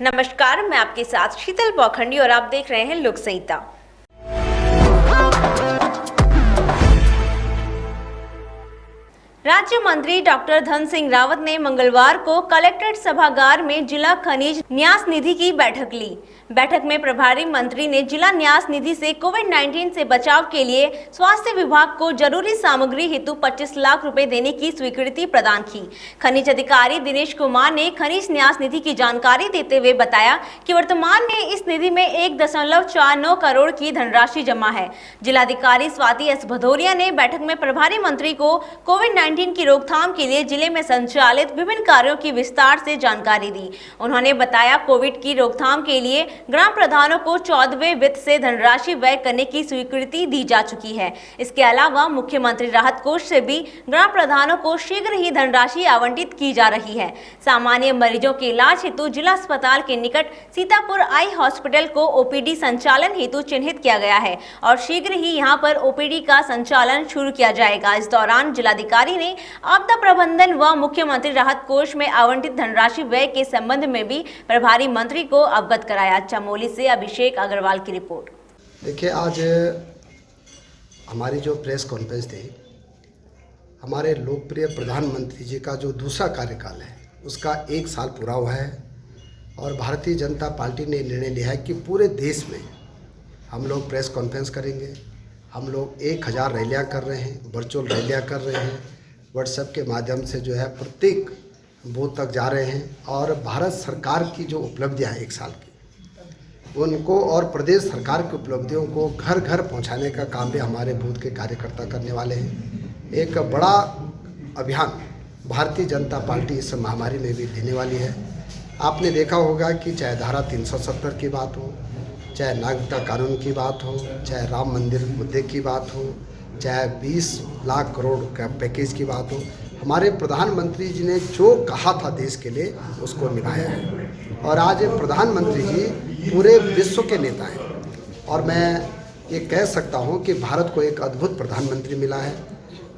नमस्कार, मैं आपके साथ शीतल पौखंडी और आप देख रहे हैं लोक संहिता। राज्य मंत्री डॉक्टर धन सिंह रावत ने मंगलवार को कलेक्ट्रेट सभागार में जिला खनिज न्यास निधि की बैठक ली। बैठक में प्रभारी मंत्री ने जिला न्यास निधि से कोविड-19 से बचाव के लिए स्वास्थ्य विभाग को जरूरी सामग्री हेतु 25 लाख रुपए देने की स्वीकृति प्रदान की। खनिज अधिकारी दिनेश कुमार ने खनिज न्यास निधि की जानकारी देते हुए बताया कि वर्तमान में इस निधि में 1.49 करोड़ की धनराशि जमा है। जिलाधिकारी स्वाति एस भदौरिया ने बैठक में प्रभारी मंत्री को कोविड-19 की रोकथाम के लिए जिले में संचालित विभिन्न कार्यों की विस्तार से जानकारी दी। उन्होंने बताया कोविड की रोकथाम के लिए ग्राम प्रधानों को 14वें वित्त से धनराशि व्यय करने की स्वीकृति दी जा चुकी है। इसके अलावा मुख्यमंत्री राहत कोष से भी ग्राम प्रधानों को शीघ्र ही धनराशि आवंटित की जा रही है। सामान्य मरीजों के इलाज हेतु जिला अस्पताल के निकट सीतापुर आई हॉस्पिटल को ओपीडी संचालन हेतु चिन्हित किया गया है और शीघ्र ही यहां पर ओपीडी का संचालन शुरू किया जाएगा। इस दौरान जिलाधिकारी ने आपदा प्रबंधन व मुख्यमंत्री राहत कोष में आवंटित धनराशि व्यय के संबंध में भी प्रभारी मंत्री को अवगत कराया। चमोली से अभिषेक अग्रवाल की रिपोर्ट। देखिए, आज हमारी जो प्रेस कॉन्फ्रेंस थी, हमारे लोकप्रिय प्रधानमंत्री जी का जो दूसरा कार्यकाल है उसका 1 साल पूरा हुआ है और भारतीय जनता पार्टी ने निर्णय लिया है कि पूरे देश में हम लोग प्रेस कॉन्फ्रेंस करेंगे। हम लोग 1000 रैलियाँ कर रहे हैं, वर्चुअल रैलियाँ कर रहे हैं, व्हाट्सएप के माध्यम से जो है प्रत्येक बूथ तक जा रहे हैं और भारत सरकार की जो उपलब्धियाँ हैं 1 साल की उनको और प्रदेश सरकार की उपलब्धियों को घर घर पहुंचाने का काम भी हमारे बूथ के कार्यकर्ता करने वाले हैं। एक बड़ा अभियान भारतीय जनता पार्टी इस महामारी में भी देने वाली है। आपने देखा होगा कि चाहे धारा 370 की बात हो, चाहे नागरिकता कानून की बात हो, चाहे राम मंदिर मुद्दे की बात हो, चाहे 20 लाख करोड़ का पैकेज की बात हो, हमारे प्रधानमंत्री जी ने जो कहा था देश के लिए उसको निभाया है और आज प्रधानमंत्री जी पूरे विश्व के नेता हैं और मैं ये कह सकता हूँ कि भारत को एक अद्भुत प्रधानमंत्री मिला है।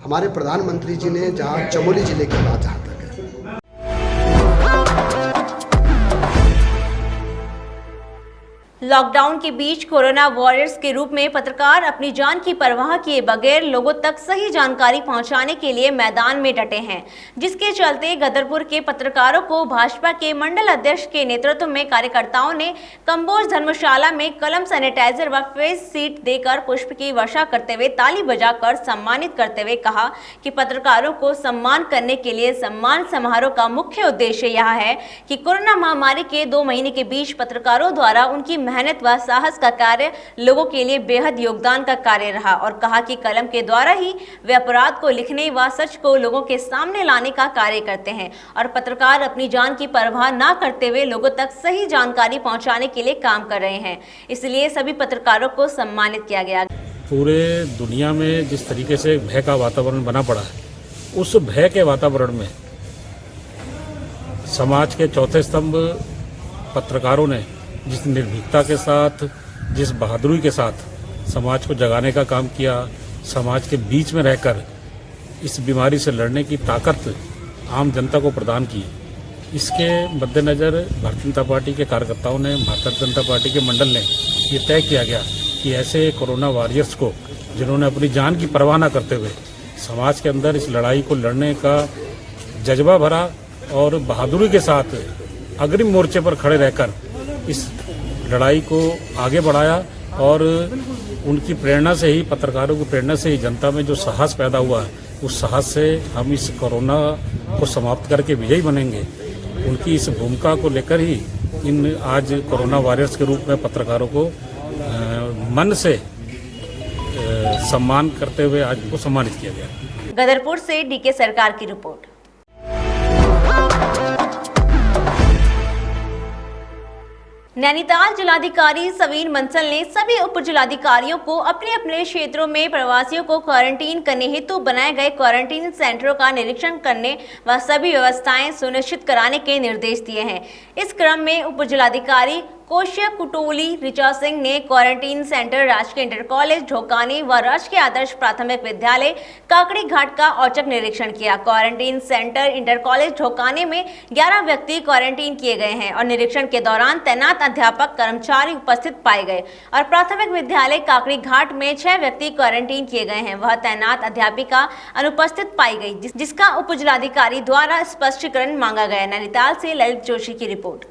हमारे प्रधानमंत्री जी ने जहाँ चमोली जिले की बात जहाँ तक है, लॉकडाउन के बीच कोरोना वॉरियर्स के रूप में पत्रकार अपनी जान की परवाह किए बगैर लोगों तक सही जानकारी पहुंचाने के लिए मैदान में डटे हैं, जिसके चलते गदरपुर के पत्रकारों को भाजपा के मंडल अध्यक्ष के नेतृत्व में कार्यकर्ताओं ने कंबोज धर्मशाला में कलम, सैनिटाइजर व फेस शीट देकर पुष्प की वर्षा करते हुए ताली बजाकर सम्मानित करते हुए कहा कि पत्रकारों को सम्मान करने के लिए सम्मान समारोह का मुख्य उद्देश्य यह है कि कोरोना महामारी के 2 महीने के बीच पत्रकारों द्वारा उनकी मेहनत व साहस का कार्य लोगों के लिए बेहद योगदान का कार्य रहा और कहा कि कलम के द्वारा ही वे अपराध को लिखने व सच को लोगों के सामने लाने का कार्य करते हैं और पत्रकार अपनी जान की परवाह न करते हुए लोगों तक सही जानकारी पहुंचाने के लिए काम कर रहे हैं। इसलिए सभी पत्रकारों को सम्मानित किया गया। पूरे दुनिया में जिस तरीके से भय का वातावरण बना पड़ा है, उस भय के वातावरण में समाज के चौथे स्तंभ पत्रकारों ने जिस निर्भीकता के साथ, जिस बहादुरी के साथ समाज को जगाने का काम किया, समाज के बीच में रहकर इस बीमारी से लड़ने की ताकत आम जनता को प्रदान की, इसके मद्देनज़र भारतीय जनता पार्टी के कार्यकर्ताओं ने, भारतीय जनता पार्टी के मंडल ने ये तय किया गया कि ऐसे कोरोना वॉरियर्स को, जिन्होंने अपनी जान की परवाह न करते हुए समाज के अंदर इस लड़ाई को लड़ने का जज्बा भरा और बहादुरी के साथ अग्रिम मोर्चे पर खड़े रहकर इस लड़ाई को आगे बढ़ाया और उनकी प्रेरणा से ही, पत्रकारों की प्रेरणा से ही जनता में जो साहस पैदा हुआ है, उस साहस से हम इस कोरोना को समाप्त करके विजयी बनेंगे। उनकी इस भूमिका को लेकर ही इन आज कोरोना वॉरियर्स के रूप में पत्रकारों को मन से सम्मान करते हुए आज उनको सम्मानित किया गया। गदरपुर से डीके सरकार की रिपोर्ट। नैनीताल जिलाधिकारी सवीन बंसल ने सभी उप जिलाधिकारियों को अपने अपने क्षेत्रों में प्रवासियों को क्वारंटीन करने हेतु बनाए गए क्वारंटीन सेंटरों का निरीक्षण करने व सभी व्यवस्थाएं सुनिश्चित कराने के निर्देश दिए हैं। इस क्रम में उप जिलाधिकारी कोशिया कुटोली ऋचा सिंह ने क्वारंटीन सेंटर राजकीय इंटर कॉलेज ढोकानी व राजकीय आदर्श प्राथमिक विद्यालय काकड़ी घाट का औचक निरीक्षण किया। क्वारंटीन सेंटर इंटर कॉलेज ढोकानी में 11 व्यक्ति क्वारंटीन किए गए हैं और निरीक्षण के दौरान तैनात अध्यापक कर्मचारी उपस्थित पाए गए और प्राथमिक विद्यालय काकड़ी घाट में 6 व्यक्ति क्वारंटीन किए गए हैं, वह तैनात अध्यापिका अनुपस्थित पाई गई, जिसका उप जिलाधिकारी द्वारा स्पष्टीकरण मांगा गया। नैनीताल से ललित जोशी की रिपोर्ट।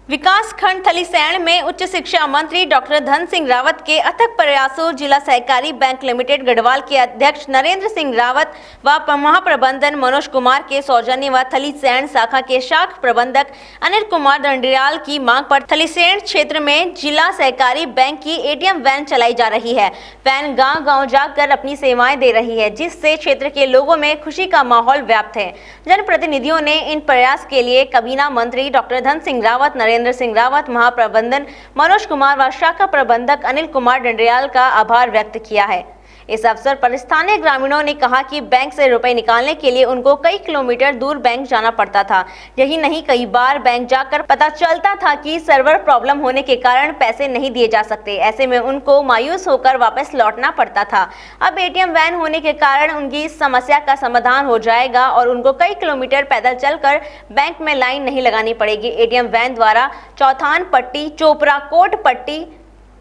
विकास खंड थलीसैंण में उच्च शिक्षा मंत्री डॉक्टर धन सिंह रावत के अथक प्रयासों जिला सहकारी बैंक लिमिटेड गढ़वाल के अध्यक्ष नरेंद्र सिंह रावत व महाप्रबंधन मनोज कुमार के सौजन्य व थलीसैंण शाखा के शाख प्रबंधक अनिल कुमार दंडियाल की मांग पर थलीसैंण क्षेत्र में जिला सहकारी बैंक की एटीएम वैन चलाई जा रही है। वैन गांव-गांव जाकर अपनी सेवाएं दे रही है, जिससे क्षेत्र के लोगों में खुशी का माहौल व्याप्त है। जनप्रतिनिधियों ने इन प्रयास के लिए काबीना मंत्री डॉक्टर धन सिंह रावत, नरेंद्र सिंह रावत, महाप्रबंधन मनोज कुमार व शाखा प्रबंधक अनिल कुमार दंडियाल का आभार व्यक्त किया है। इस अवसर पर स्थानीय ग्रामीणों ने कहा कि बैंक से रुपए निकालने के लिए उनको कई किलोमीटर दूर बैंक जाना पड़ता था। यही नहीं, कई बार बैंक जाकर पता चलता था कि सर्वर प्रॉब्लम होने के कारण पैसे नहीं दिए जा सकते। ऐसे में उनको मायूस होकर वापस लौटना पड़ता था। अब एटीएम वैन होने के कारण उनकी इस समस्या का समाधान हो जाएगा और उनको कई किलोमीटर पैदल चलकर बैंक में लाइन नहीं लगानी पड़ेगी। एटीएम वैन द्वारा चौथान पट्टी, चोपड़ा कोट पट्टी,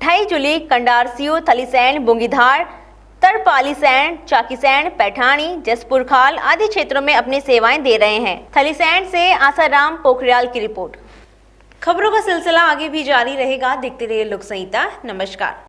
ढाईजुली, कंडारसियो, थलीसैंण, बुंगीधार, तरपालीसैंण, चाकीसैंण, पैठानी, जसपुर खाल आदि क्षेत्रों में अपनी सेवाएं दे रहे हैं। थलीसैंण से आसाराम पोखरियाल की रिपोर्ट। खबरों का सिलसिला आगे भी जारी रहेगा। देखते रहिए लोक संहिता। नमस्कार।